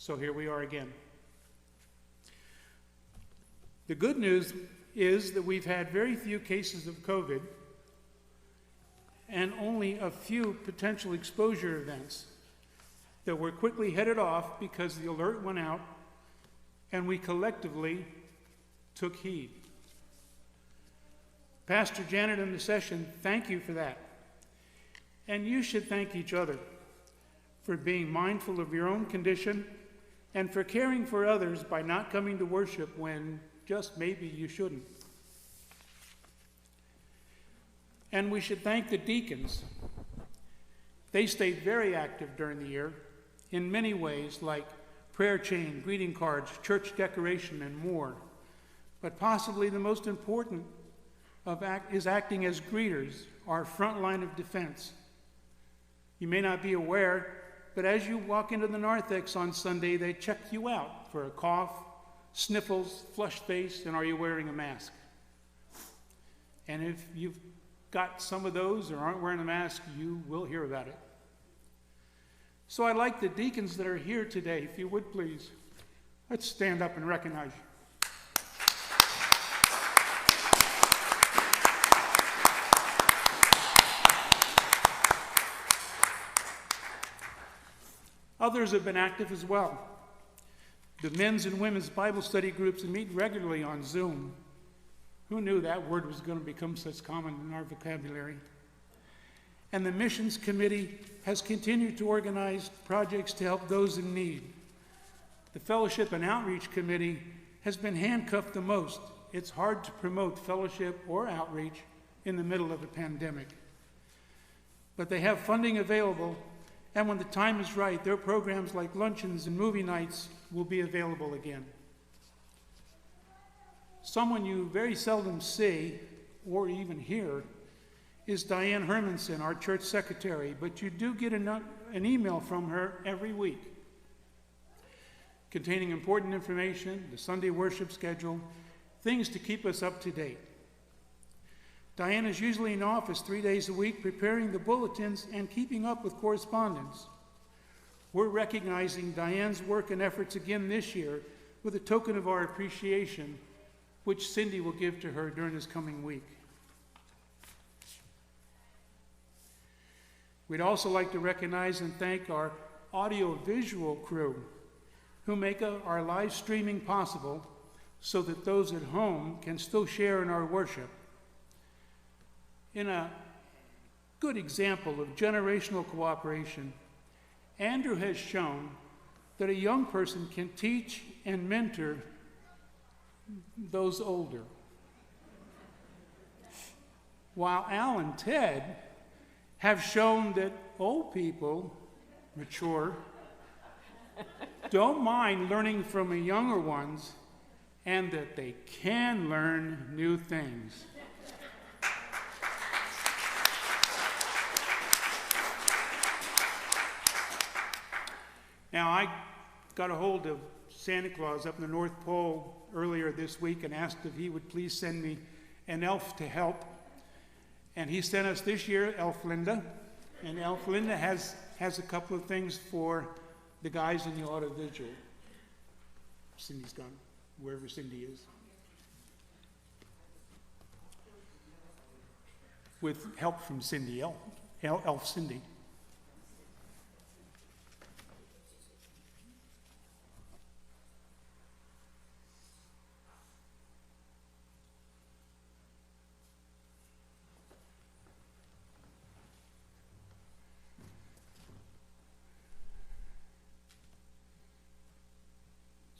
So here we are again. The good news is that we've had very few cases of COVID and only a few potential exposure events that were quickly headed off because the alert went out and we collectively took heed. Pastor Janet and the session, thank you for that. And you should thank each other for being mindful of your own condition and for caring for others by not coming to worship when just maybe you shouldn't. And we should thank the deacons. They stayed very active during the year in many ways, like prayer chain, greeting cards, church decoration, and more. But possibly the most important is acting as greeters, our front line of defense. You may not be aware, but as you walk into the narthex on Sunday, they check you out for a cough, sniffles, flushed face, and are you wearing a mask? And if you've got some of those or aren't wearing a mask, you will hear about it. So I'd like the deacons that are here today, if you would please, let's stand up and recognize you. Others have been active as well. The men's and women's Bible study groups meet regularly on Zoom. Who knew that word was going to become such common in our vocabulary? And the missions committee has continued to organize projects to help those in need. The fellowship and outreach committee has been handcuffed the most. It's hard to promote fellowship or outreach in the middle of a pandemic. But they have funding available, and when the time is right, their programs like luncheons and movie nights will be available again. Someone you very seldom see or even hear is Diane Hermanson, our church secretary, but you do get an email from her every week containing important information, the Sunday worship schedule, things to keep us up to date. Diane is usually in office 3 days a week preparing the bulletins and keeping up with correspondence. We're recognizing Diane's work and efforts again this year with a token of our appreciation, which Cindy will give to her during this coming week. We'd also like to recognize and thank our audio-visual crew who make our live streaming possible so that those at home can still share in our worship. In a good example of generational cooperation, Andrew has shown that a young person can teach and mentor those older, while Al and Ted have shown that old people, mature, don't mind learning from the younger ones and that they can learn new things. Now, I got a hold of Santa Claus up in the North Pole earlier this week and asked if he would please send me an elf to help. And he sent us this year Elf Linda. And Elf Linda has a couple of things for the guys in the audiovisual. Cindy's gone, wherever Cindy is. With help from Cindy, Elf Cindy.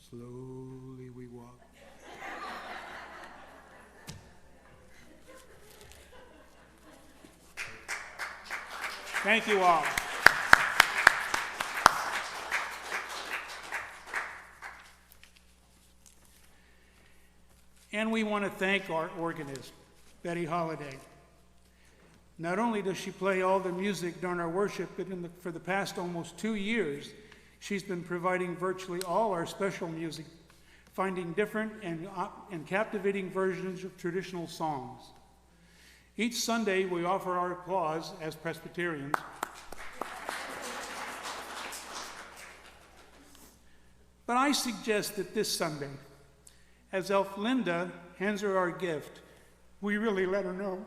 Slowly we walk. Thank you all. And we want to thank our organist, Betty Holliday. Not only does she play all the music during our worship, but for the past almost 2 years, she's been providing virtually all our special music, finding different and captivating versions of traditional songs. Each Sunday, we offer our applause as Presbyterians. But I suggest that this Sunday, as Elf Linda hands her our gift, we really let her know.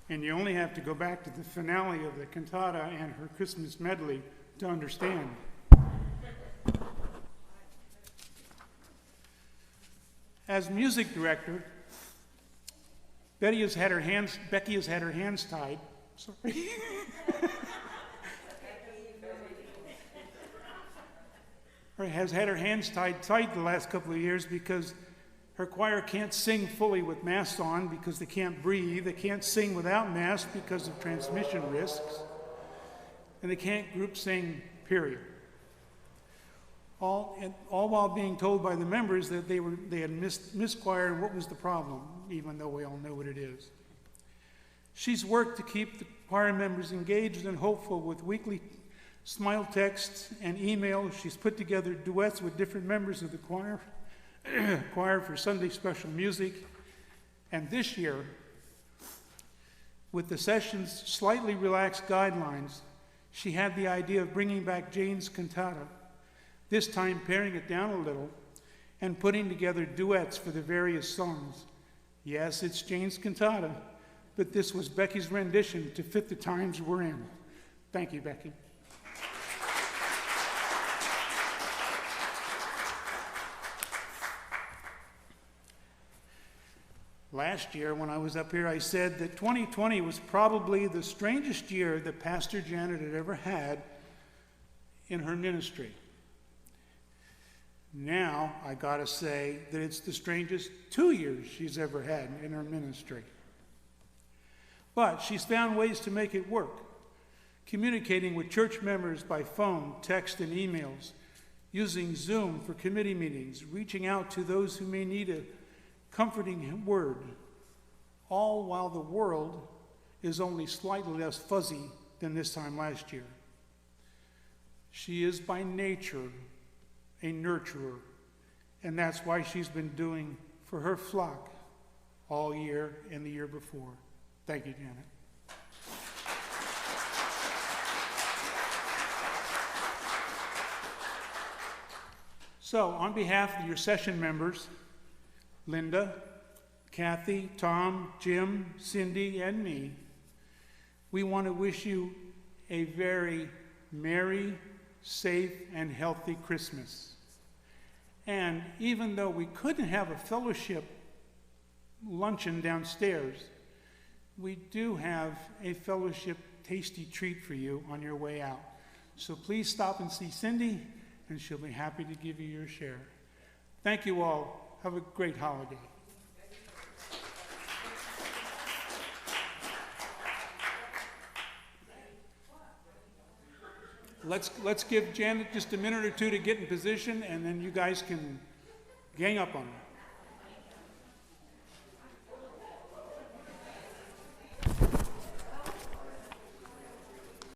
And you only have to go back to the finale of the cantata and her Christmas medley to understand. As music director, Becky has had her hands tied. Sorry. Or has had her hands tied tight the last couple of years because her choir can't sing fully with masks on because they can't breathe. They can't sing without masks because of transmission risks. And they can't group sing, period. All while being told by the members that they had missed choir and what was the problem, even though we all know what it is. She's worked to keep the choir members engaged and hopeful with weekly smile texts and emails. She's put together duets with different members of the choir for Sunday special music. And this year, with the session's slightly relaxed guidelines, she had the idea of bringing back Jane's cantata, this time paring it down a little and putting together duets for the various songs. Yes, it's Jane's cantata, but this was Becky's rendition to fit the times we're in. Thank you, Becky. Last year, when I was up here, I said that 2020 was probably the strangest year that Pastor Janet had ever had in her ministry. Now, I gotta say that it's the strangest 2 years she's ever had in her ministry. But she's found ways to make it work, communicating with church members by phone, text, and emails, using Zoom for committee meetings, reaching out to those who may need a comforting word, all while the world is only slightly less fuzzy than this time last year. She is by nature a nurturer, and that's why she's been doing for her flock all year and the year before. Thank you, Janet. So, on behalf of your session members, Linda, Kathy, Tom, Jim, Cindy, and me, we want to wish you a very merry, safe, and healthy Christmas. And even though we couldn't have a fellowship luncheon downstairs, we do have a fellowship tasty treat for you on your way out. So please stop and see Cindy, and she'll be happy to give you your share. Thank you all. Have a great holiday. Let's give Janet just a minute or two to get in position, and then you guys can gang up on her.